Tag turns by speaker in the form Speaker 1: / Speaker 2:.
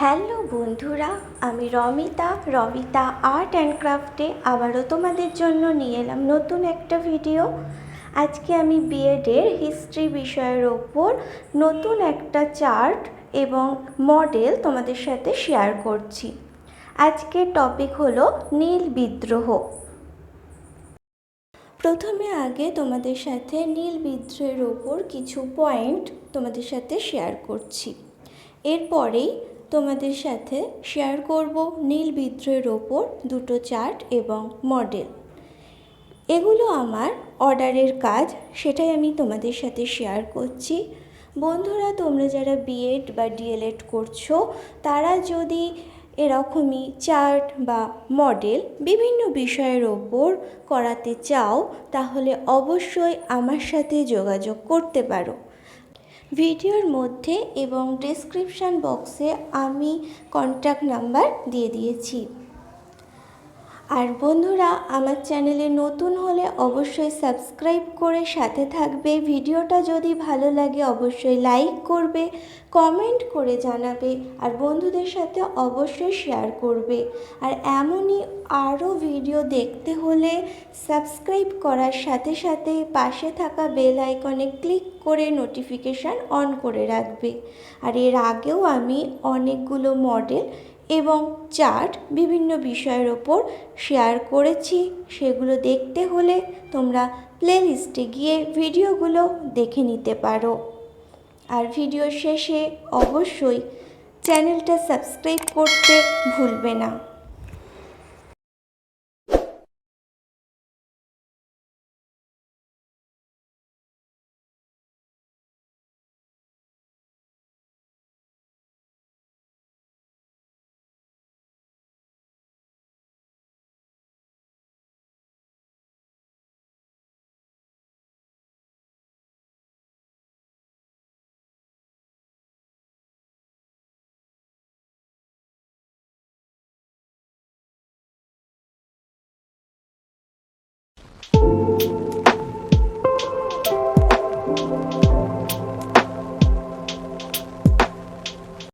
Speaker 1: Hello বন্ধুরা, আমি Romita art and ক্রাফটে আবারও তোমাদের জন্য নিয়ে এলাম নতুন একটা ভিডিও। আজকে আমি বিএডের হিস্ট্রি বিষয়ের ওপর নতুন একটা চার্ট এবং মডেল তোমাদের সাথে শেয়ার করছি। আজকের টপিক হলো নীল বিদ্রোহ। প্রথমে আগে তোমাদের সাথে নীল বিদ্রোহের ওপর কিছু পয়েন্ট তোমাদের সাথে শেয়ার করছি। এরপরেই তোমাদের সাথে শেয়ার করব নীল বিদ্রোহের ওপর দুটো চার্ট এবং মডেল। এগুলো আমার অর্ডারের কাজ, সেটাই আমি তোমাদের সাথে শেয়ার করছি। বন্ধুরা, তোমরা যারা বিএড বা ডিএলএড করছো তারা যদি এরকমই চার্ট বা মডেল বিভিন্ন বিষয়ের ওপর করাতে চাও তাহলে অবশ্যই আমার সাথে যোগাযোগ করতে পারো। ভিডিওর মধ্যে এবং ডেসক্রিপশান বক্সে আমি কন্ট্যাক্ট নাম্বার দিয়ে দিয়েছি। আর বন্ধুরা, আমার চ্যানেলে নতুন হলে অবশ্যই সাবস্ক্রাইব করে সাথে থাকবে। ভিডিওটা যদি ভালো লাগে অবশ্যই লাইক করবে, কমেন্ট করে জানাবে আর বন্ধুদের সাথে অবশ্যই শেয়ার করবে। আর এমনই আরও ভিডিও দেখতে হলে সাবস্ক্রাইব করার সাথে সাথে পাশে থাকা বেল আইকনে ক্লিক করে নোটিফিকেশান অন করে রাখবে। আর এর আগেও আমি অনেকগুলো মডেল এবং চার্ট বিভিন্ন বিষয়ের ওপর শেয়ার করেছি, সেগুলো দেখতে হলে তোমরা প্লেলিস্টে গিয়ে ভিডিওগুলো দেখে নিতে পারো। আর ভিডিও শেষে অবশ্যই চ্যানেলটা সাবস্ক্রাইব করতে ভুলবে না।